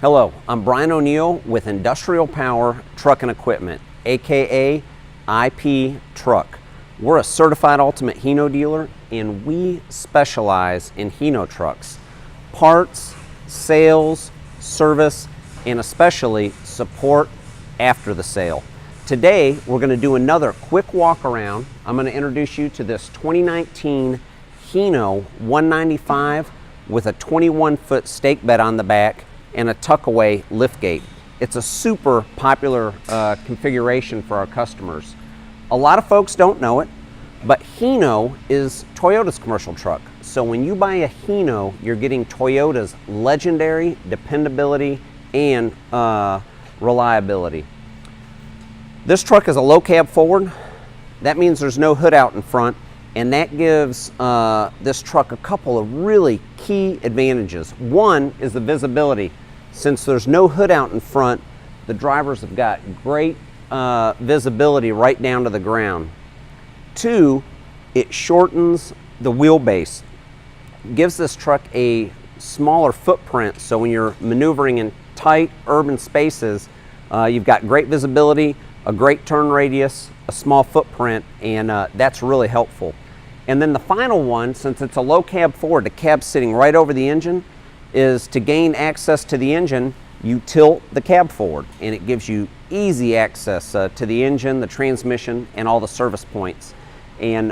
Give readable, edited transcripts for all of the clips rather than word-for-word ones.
Hello, I'm Brian O'Neill with Industrial Power Truck and Equipment, aka IP Truck. We're a certified ultimate Hino dealer and we specialize in Hino trucks. Parts, sales, service, and especially support after the sale. Today we're going to do another quick walk around. I'm going to introduce you to this 2019 Hino 195 with a 21-foot stake bed on the back and a tuck-away liftgate. It's a super popular configuration for our customers. A lot of folks don't know it, but Hino is Toyota's commercial truck. So when you buy a Hino, you're getting Toyota's legendary dependability and reliability. This truck is a low cab forward. That means there's no hood out in front, and that gives this truck a couple of really key advantages. One is the visibility. Since there's no hood out in front, the drivers have got great visibility right down to the ground. Two, it shortens the wheelbase. Gives this truck a smaller footprint, so when you're maneuvering in tight urban spaces, you've got great visibility, a great turn radius, a small footprint, and that's really helpful. And then the final one, since it's a low cab forward, the cab's sitting right over the engine, is to gain access to the engine, you tilt the cab forward, and it gives you easy access to the engine, the transmission, and all the service points. And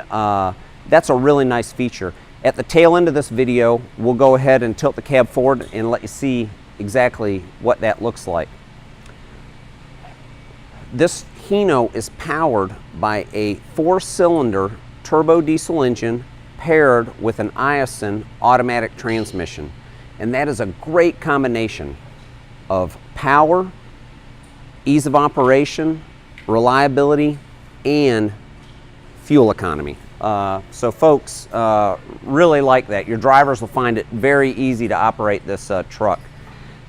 that's a really nice feature. At the tail end of this video, we'll go ahead and tilt the cab forward and let you see exactly what that looks like. This Hino is powered by a 4-cylinder turbo diesel engine paired with an Allison automatic transmission. And that is a great combination of power, ease of operation, reliability, and fuel economy. So folks really like that. Your drivers will find it very easy to operate this truck.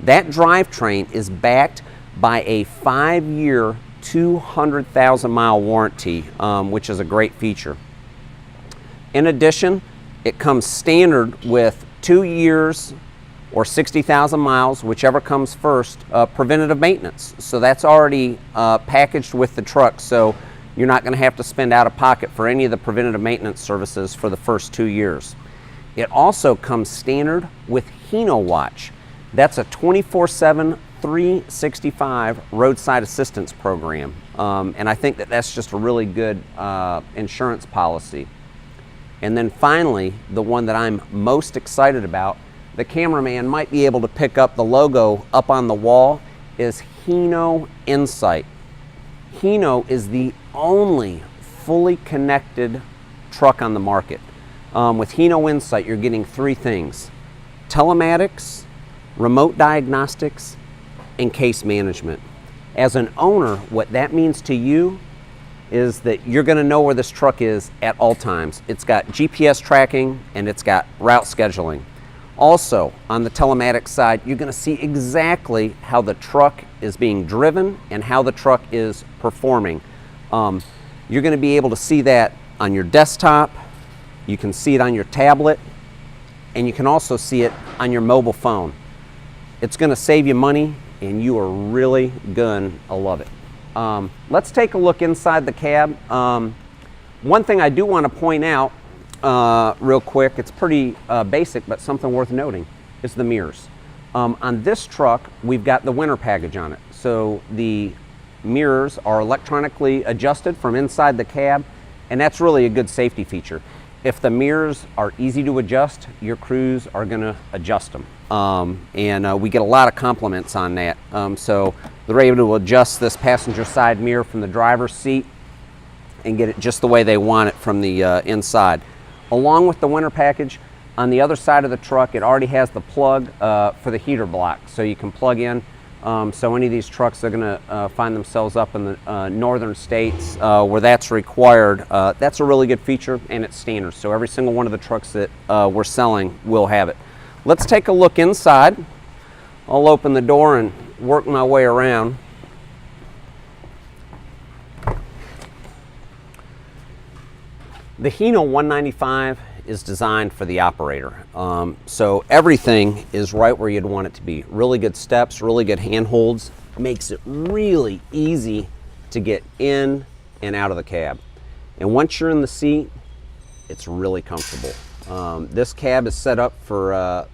That drivetrain is backed by a 5-year, 200,000-mile warranty, which is a great feature. In addition, it comes standard with 2 years or 60,000 miles, whichever comes first, preventative maintenance. So that's already packaged with the truck, so you're not going to have to spend out of pocket for any of the preventative maintenance services for the first 2 years. It also comes standard with Hino Watch. That's a 24/7, 365 roadside assistance program, and I think that that's just a really good insurance policy. And then finally, the one that I'm most excited about, the cameraman might be able to pick up the logo up on the wall, is Hino Insight. Hino is the only fully connected truck on the market. With Hino Insight, you're getting 3 things: telematics, remote diagnostics, and case management. As an owner, what that means to you is that you're going to know where this truck is at all times. It's got GPS tracking and it's got route scheduling. Also, on the telematics side, you're going to see exactly how the truck is being driven and how the truck is performing. You're going to be able to see that on your desktop, you can see it on your tablet, and you can also see it on your mobile phone. It's going to save you money, and you are really going to love it. Let's take a look inside the cab. One thing I do want to point out real quick, it's pretty basic, but something worth noting, is the mirrors. On this truck, we've got the winter package on it. So the mirrors are electronically adjusted from inside the cab, and that's really a good safety feature. If the mirrors are easy to adjust, your crews are going to adjust them. And we get a lot of compliments on that. So they're able to adjust this passenger side mirror from the driver's seat and get it just the way they want it from the inside. Along with the winter package, on the other side of the truck, it already has the plug for the heater block, so you can plug in. So any of these trucks are going to find themselves up in the northern states where that's required. That's a really good feature, and it's standard. So every single one of the trucks that we're selling will have it. Let's take a look inside. I'll open the door and work my way around. The Hino 195 is designed for the operator. So everything is right where you'd want it to be. Really good steps, really good handholds. Makes it really easy to get in and out of the cab. And once you're in the seat, it's really comfortable. This cab is set up for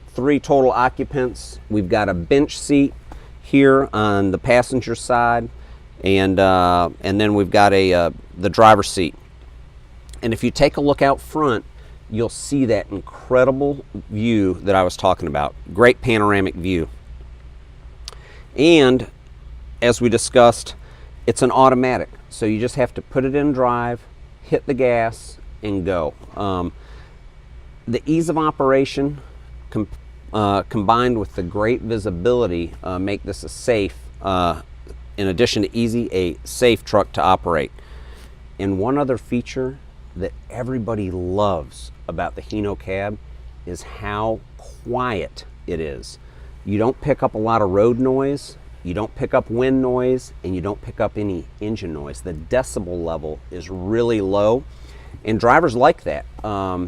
3 total occupants. We've got a bench seat here on the passenger side, and then we've got the driver's seat. And if you take a look out front, you'll see that incredible view that I was talking about. Great panoramic view. And as we discussed, it's an automatic. So you just have to put it in drive, hit the gas, and go. The ease of operation combined with the great visibility make this a safe, in addition to easy, a safe truck to operate. And one other feature that everybody loves about the Hino cab is how quiet it is. You don't pick up a lot of road noise, you don't pick up wind noise, and you don't pick up any engine noise. The decibel level is really low, and drivers like that.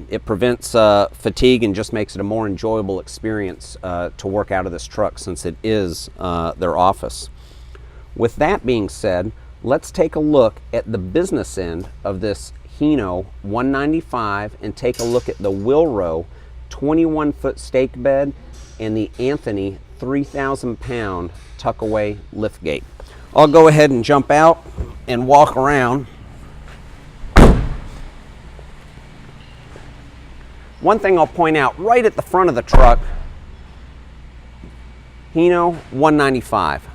It prevents fatigue and just makes it a more enjoyable experience to work out of this truck, since it is their office. With that being said, let's take a look at the business end of this Hino 195 and take a look at the Wil-Ro 21-foot stake bed and the Anthony 3,000-pound tuck-away liftgate. I'll go ahead and jump out and walk around. One thing I'll point out, right at the front of the truck, Hino 195.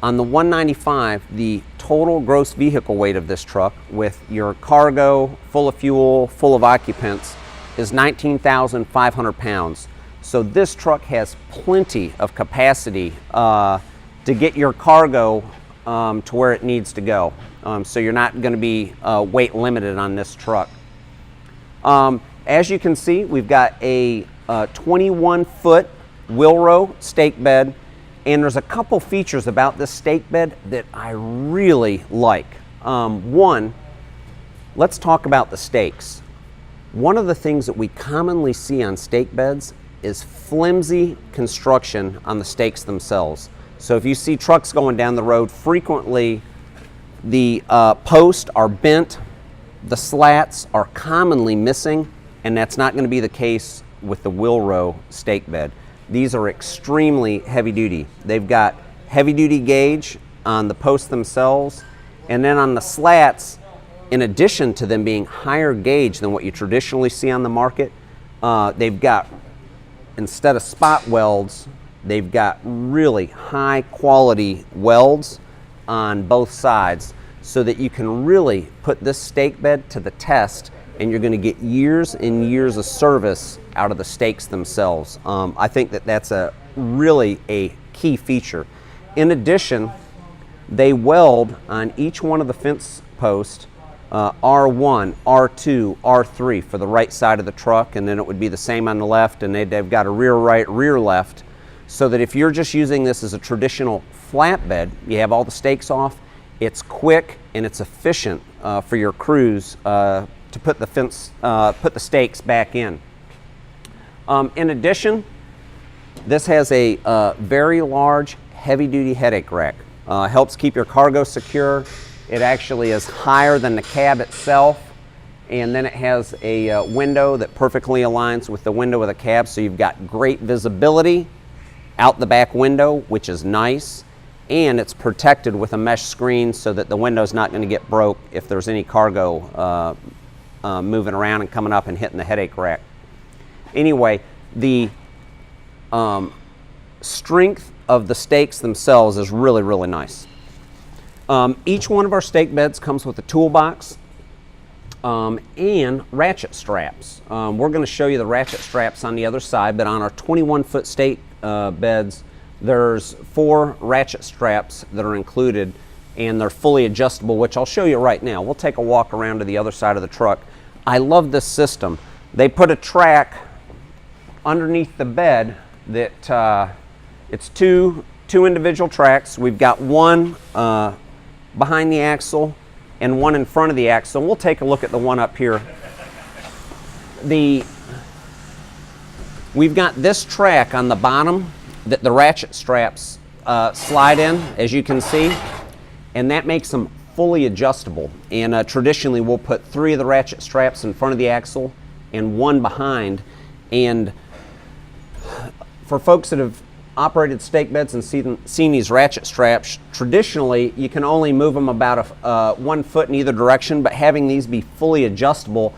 On the 195, the total gross vehicle weight of this truck with your cargo, full of fuel, full of occupants, is 19,500 pounds. So this truck has plenty of capacity to get your cargo to where it needs to go. So you're not going to be weight limited on this truck. As you can see, we've got a 21-foot Wil-Ro stake bed. And there's a couple features about this stake bed that I really like. One, let's talk about the stakes. One of the things that we commonly see on stake beds is flimsy construction on the stakes themselves. So if you see trucks going down the road, frequently the posts are bent, the slats are commonly missing, and that's not going to be the case with the Wil-Ro stake bed. These are extremely heavy duty. They've got heavy duty gauge on the posts themselves, and then on the slats, in addition to them being higher gauge than what you traditionally see on the market, they've got, instead of spot welds, they've got really high quality welds on both sides, so that you can really put this stake bed to the test, and you're going to get years and years of service out of the stakes themselves. I think that that's really a key feature. In addition, they weld on each one of the fence posts R1, R2, R3 for the right side of the truck, and then it would be the same on the left, and they've got a rear right, rear left, so that if you're just using this as a traditional flatbed, you have all the stakes off, it's quick and it's efficient for your crews to put the stakes back in. In addition, this has a very large heavy-duty headache rack. Helps keep your cargo secure. It actually is higher than the cab itself, and then it has a window that perfectly aligns with the window of the cab, so you've got great visibility out the back window, which is nice, and it's protected with a mesh screen so that the window's not going to get broke if there's any cargo moving around and coming up and hitting the headache rack. Anyway, the strength of the stakes themselves is really, really nice. Each one of our stake beds comes with a toolbox and ratchet straps. We're going to show you the ratchet straps on the other side, but on our 21-foot stake beds, there's 4 ratchet straps that are included, and they're fully adjustable, which I'll show you right now. We'll take a walk around to the other side of the truck. I love this system. They put a track underneath the bed that it's two individual tracks. We've got one behind the axle and one in front of the axle. We'll take a look at the one up here. we've got this track on the bottom that the ratchet straps slide in, as you can see, and that makes them fully adjustable. And traditionally we'll put 3 of the ratchet straps in front of the axle and 1 behind. And for folks that have operated stake beds and seen these ratchet straps, traditionally you can only move them about 1 foot in either direction, but having these be fully adjustable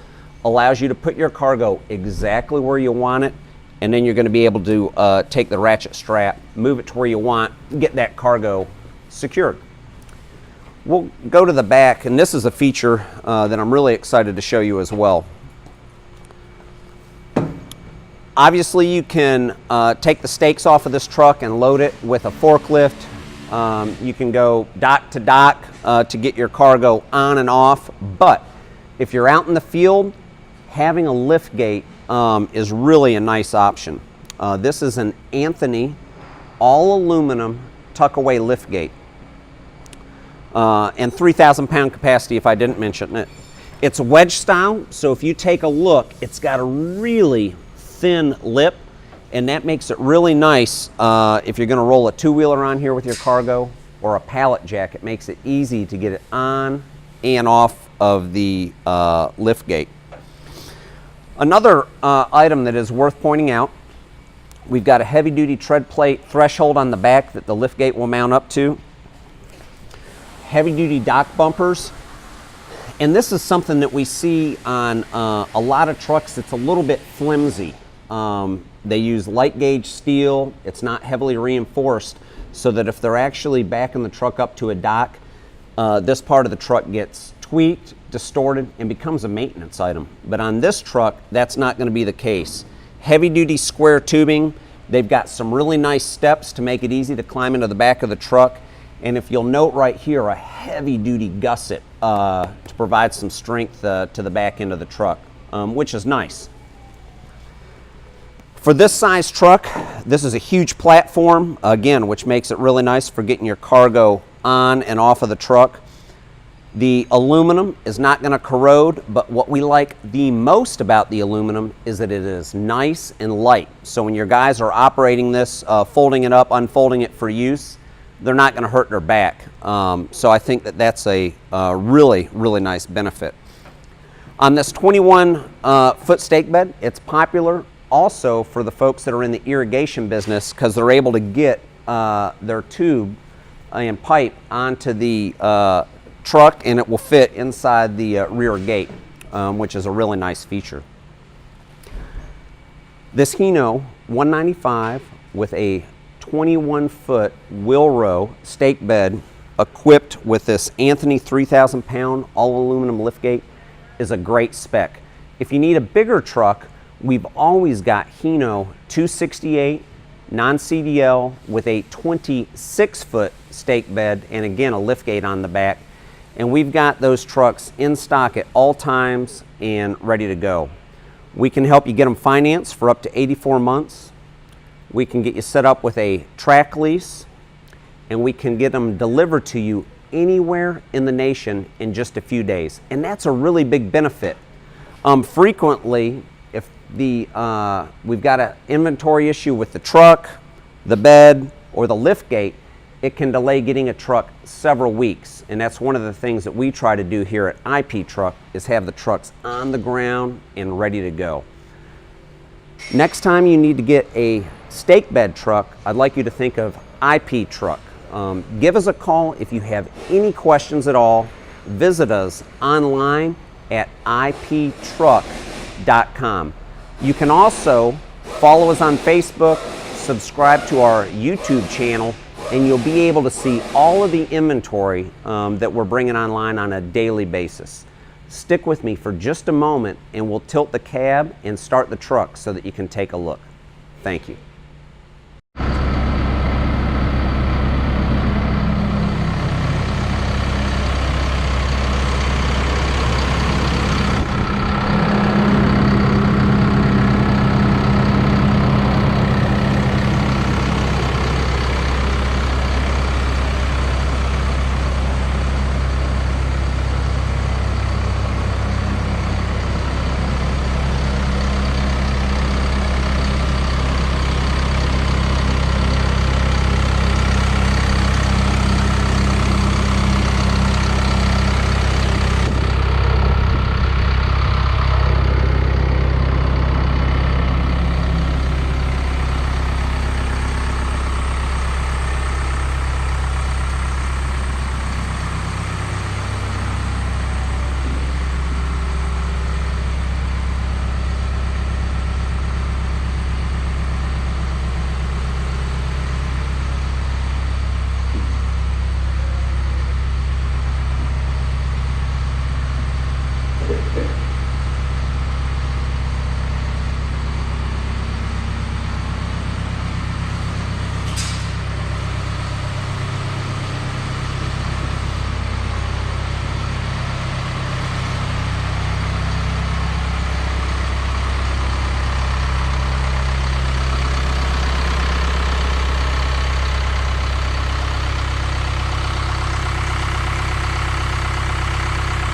allows you to put your cargo exactly where you want it, and then you're going to be able to take the ratchet strap, move it to where you want, get that cargo secured. We'll go to the back, and this is a feature that I'm really excited to show you as well. Obviously you can take the stakes off of this truck and load it with a forklift. You can go dock to dock to get your cargo on and off, but if you're out in the field, having a lift gate is really a nice option. This is an Anthony all aluminum tuck-away lift gate. And 3,000 pound capacity if I didn't mention it. It's wedge style, so if you take a look, it's got a really thin lip, and that makes it really nice if you're going to roll a 2-wheeler on here with your cargo or a pallet jack. It makes it easy to get it on and off of the lift gate. Another item that is worth pointing out, we've got a heavy-duty tread plate threshold on the back that the lift gate will mount up to. Heavy-duty dock bumpers, and this is something that we see on a lot of trucks that's a little bit flimsy. They use light gauge steel. It's not heavily reinforced, so that if they're actually backing the truck up to a dock, this part of the truck gets tweaked, distorted, and becomes a maintenance item. But on this truck, that's not going to be the case. Heavy-duty square tubing. They've got some really nice steps to make it easy to climb into the back of the truck. And if you'll note right here, a heavy-duty gusset to provide some strength to the back end of the truck, which is nice. For this size truck, this is a huge platform, again, which makes it really nice for getting your cargo on and off of the truck. The aluminum is not going to corrode, but what we like the most about the aluminum is that it is nice and light. So when your guys are operating this, folding it up, unfolding it for use, they're not going to hurt their back. So I think that that's a really, really nice benefit. On this 21-foot stake bed, it's popular also for the folks that are in the irrigation business because they're able to get their tube and pipe onto the truck, and it will fit inside the rear gate, which is a really nice feature. This Hino 195 with a 21-foot Wil-Ro stake bed equipped with this Anthony 3,000 pound all aluminum liftgate is a great spec. If you need a bigger truck, we've always got Hino 268 non-cdl with a 26-foot stake bed and again a liftgate on the back, and we've got those trucks in stock at all times and ready to go. We can help you get them financed for up to 84 months. We can get you set up with a track lease, and we can get them delivered to you anywhere in the nation in just a few days. And that's a really big benefit. Frequently, if we've got an inventory issue with the truck, the bed, or the lift gate, it can delay getting a truck several weeks. And that's one of the things that we try to do here at IP Truck is have the trucks on the ground and ready to go. Next time you need to get a stake bed truck, I'd like you to think of IP Truck. Give us a call if you have any questions at all. Visit us online at iptruck.com. You can also follow us on Facebook, subscribe to our YouTube channel, and you'll be able to see all of the inventory that we're bringing online on a daily basis. Stick with me for just a moment and we'll tilt the cab and start the truck so that you can take a look. Thank you.